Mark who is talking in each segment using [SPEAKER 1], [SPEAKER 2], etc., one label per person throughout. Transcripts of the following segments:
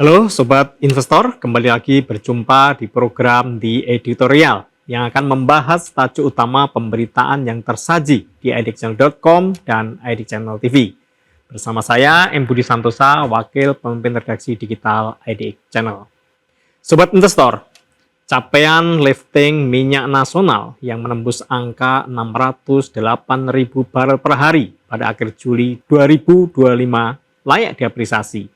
[SPEAKER 1] Halo Sobat Investor, kembali lagi berjumpa di program di Editorial yang akan membahas tajuk utama pemberitaan yang tersaji di idchannel.com dan idchannel TV. Bersama saya, M. Budi Santosa, Wakil Pemimpin Redaksi Digital idchannel. Sobat Investor, capaian lifting minyak nasional yang menembus angka 608.000 barel per hari pada akhir Juli 2025 layak diapresiasi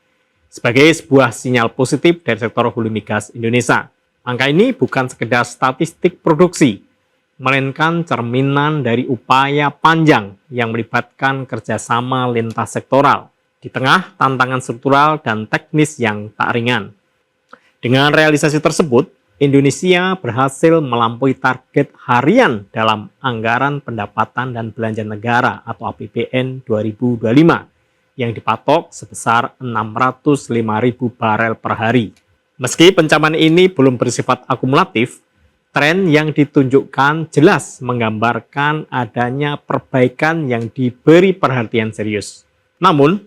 [SPEAKER 1] sebagai sebuah sinyal positif dari sektor hulu migas Indonesia. Angka ini bukan sekedar statistik produksi, melainkan cerminan dari upaya panjang yang melibatkan kerjasama lintas sektoral di tengah tantangan struktural dan teknis yang tak ringan. Dengan realisasi tersebut, Indonesia berhasil melampaui target harian dalam anggaran pendapatan dan belanja negara atau APBN 2025 yang dipatok sebesar 605.000 barel per hari. Meski pencapaian ini belum bersifat akumulatif, tren yang ditunjukkan jelas menggambarkan adanya perbaikan yang diberi perhatian serius. Namun,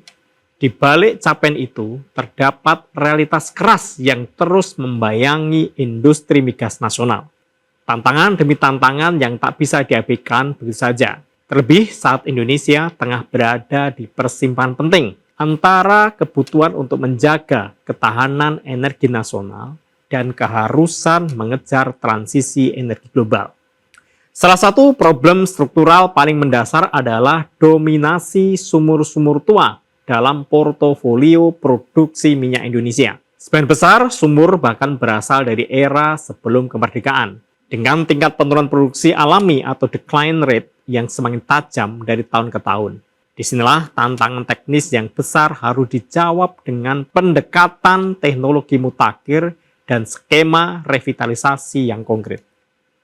[SPEAKER 1] di balik capaian itu, terdapat realitas keras yang terus membayangi industri migas nasional. Tantangan demi tantangan yang tak bisa diabaikan begitu saja. Terlebih saat Indonesia tengah berada di persimpangan penting antara kebutuhan untuk menjaga ketahanan energi nasional dan keharusan mengejar transisi energi global. Salah satu problem struktural paling mendasar adalah dominasi sumur-sumur tua dalam portofolio produksi minyak Indonesia. Sebagian besar sumur bahkan berasal dari era sebelum kemerdekaan, dengan tingkat penurunan produksi alami atau decline rate yang semakin tajam dari tahun ke tahun. Disinilah tantangan teknis yang besar harus dijawab dengan pendekatan teknologi mutakhir dan skema revitalisasi yang konkret.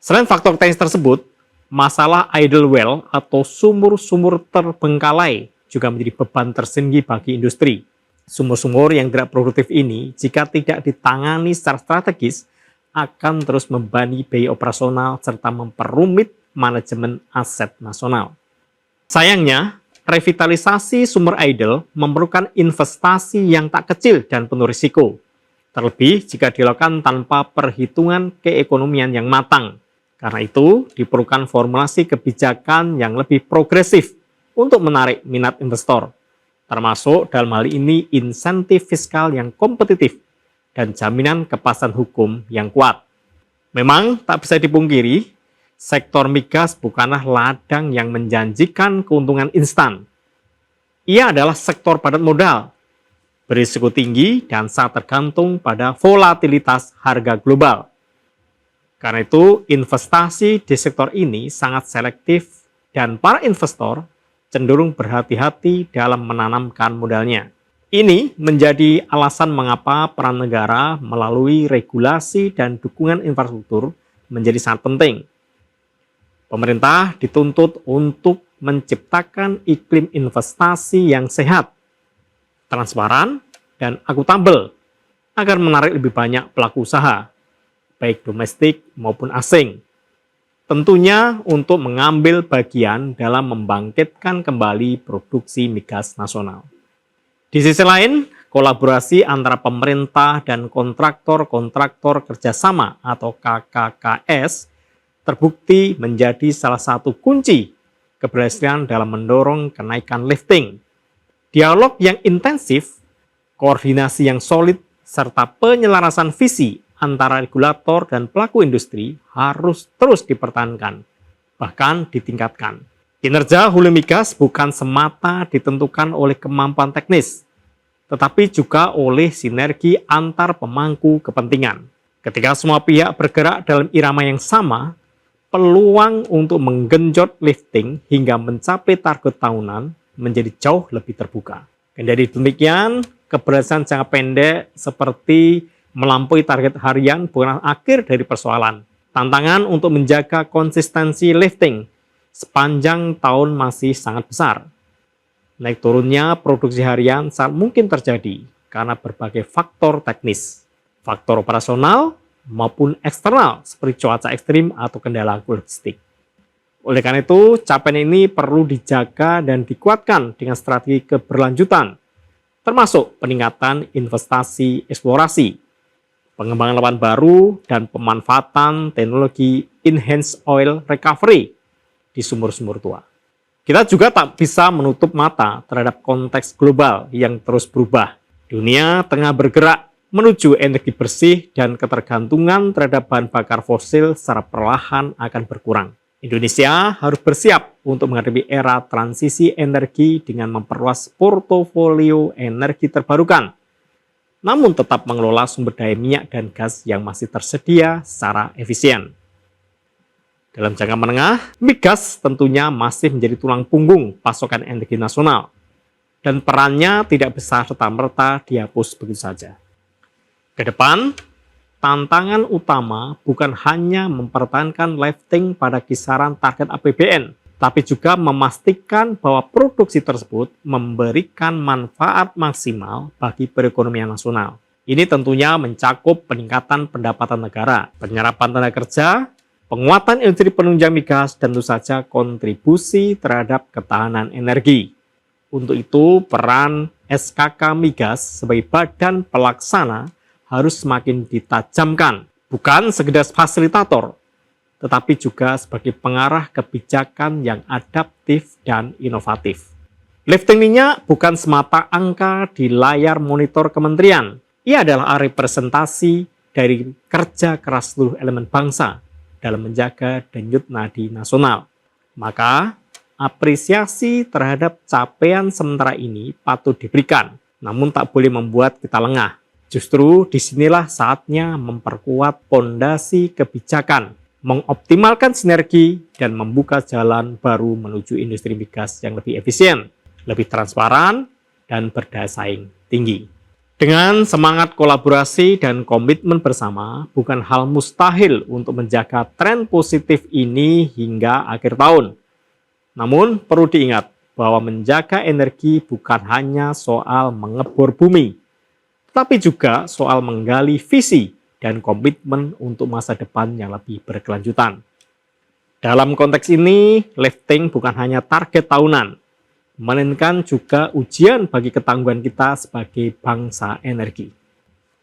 [SPEAKER 1] Selain faktor teknis tersebut, masalah idle well atau sumur-sumur terbengkalai juga menjadi beban tersendiri bagi industri. Sumur-sumur yang tidak produktif ini, jika tidak ditangani secara strategis, akan terus membebani biaya operasional serta memperumit manajemen aset nasional. Sayangnya, revitalisasi sumur idle memerlukan investasi yang tak kecil dan penuh risiko, terlebih jika dilakukan tanpa perhitungan keekonomian yang matang. Karena itu, diperlukan formulasi kebijakan yang lebih progresif untuk menarik minat investor, termasuk dalam hal ini insentif fiskal yang kompetitif dan jaminan kepastian hukum yang kuat. Memang tak bisa dipungkiri, sektor migas bukanlah ladang yang menjanjikan keuntungan instan. Ia adalah sektor padat modal, berisiko tinggi dan sangat tergantung pada volatilitas harga global. Karena itu, investasi di sektor ini sangat selektif dan para investor cenderung berhati-hati dalam menanamkan modalnya. Ini menjadi alasan mengapa peran negara melalui regulasi dan dukungan infrastruktur menjadi sangat penting. Pemerintah dituntut untuk menciptakan iklim investasi yang sehat, transparan, dan akuntabel agar menarik lebih banyak pelaku usaha, baik domestik maupun asing. Tentunya untuk mengambil bagian dalam membangkitkan kembali produksi migas nasional. Di sisi lain, kolaborasi antara pemerintah dan kontraktor kerjasama atau KKKS terbukti menjadi salah satu kunci keberhasilan dalam mendorong kenaikan lifting. Dialog yang intensif, koordinasi yang solid, serta penyelarasan visi antara regulator dan pelaku industri harus terus dipertahankan, bahkan ditingkatkan. Kinerja hulu migas bukan semata ditentukan oleh kemampuan teknis, tetapi juga oleh sinergi antar pemangku kepentingan. Ketika semua pihak bergerak dalam irama yang sama, peluang untuk menggenjot lifting hingga mencapai target tahunan menjadi jauh lebih terbuka. Dan dari demikian, keberhasilan jangka pendek seperti melampaui target harian bukan akhir dari persoalan. Tantangan untuk menjaga konsistensi lifting sepanjang tahun masih sangat besar. Naik turunnya produksi harian sangat mungkin terjadi karena berbagai faktor teknis, faktor operasional, maupun eksternal seperti cuaca ekstrim atau kendala logistik. Oleh karena itu, capaian ini perlu dijaga dan dikuatkan dengan strategi keberlanjutan termasuk peningkatan investasi eksplorasi, pengembangan lahan baru, dan pemanfaatan teknologi enhanced oil recovery di sumur-sumur tua. Kita juga tak bisa menutup mata terhadap konteks global yang terus berubah. Dunia tengah bergerak menuju energi bersih dan ketergantungan terhadap bahan bakar fosil secara perlahan akan berkurang. Indonesia harus bersiap untuk menghadapi era transisi energi dengan memperluas portofolio energi terbarukan, namun tetap mengelola sumber daya minyak dan gas yang masih tersedia secara efisien. Dalam jangka menengah, migas tentunya masih menjadi tulang punggung pasokan energi nasional, dan perannya tidak besar serta-merta dihapus begitu saja. Ke depan, tantangan utama bukan hanya mempertahankan lifting pada kisaran target APBN, tapi juga memastikan bahwa produksi tersebut memberikan manfaat maksimal bagi perekonomian nasional. Ini tentunya mencakup peningkatan pendapatan negara, penyerapan tenaga kerja, penguatan industri penunjang migas, dan tentu saja kontribusi terhadap ketahanan energi. Untuk itu, peran SKK Migas sebagai badan pelaksana harus semakin ditajamkan, bukan sekedar fasilitator, tetapi juga sebagai pengarah kebijakan yang adaptif dan inovatif. Lifting minyak bukan semata angka di layar monitor kementerian. Ia adalah representasi dari kerja keras seluruh elemen bangsa dalam menjaga denyut nadi nasional. Maka, apresiasi terhadap capaian sementara ini patut diberikan, namun tak boleh membuat kita lengah. Justru disinilah saatnya memperkuat fondasi kebijakan, mengoptimalkan sinergi, dan membuka jalan baru menuju industri migas yang lebih efisien, lebih transparan, dan berdaya saing tinggi. Dengan semangat kolaborasi dan komitmen bersama, bukan hal mustahil untuk menjaga tren positif ini hingga akhir tahun. Namun, perlu diingat bahwa menjaga energi bukan hanya soal mengebor bumi, tapi juga soal menggali visi dan komitmen untuk masa depan yang lebih berkelanjutan. Dalam konteks ini, lifting bukan hanya target tahunan, melainkan juga ujian bagi ketangguhan kita sebagai bangsa energi.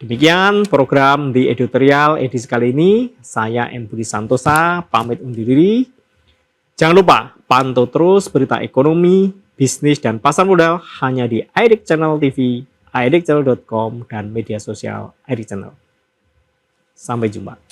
[SPEAKER 1] Demikian program di editorial edisi kali ini. Saya M. Budi Santosa, pamit undur diri. Jangan lupa pantau terus berita ekonomi, bisnis, dan pasar modal hanya di IDIC Channel TV, idicchannel.com, dan media sosial IDIC Channel. Sampai jumpa.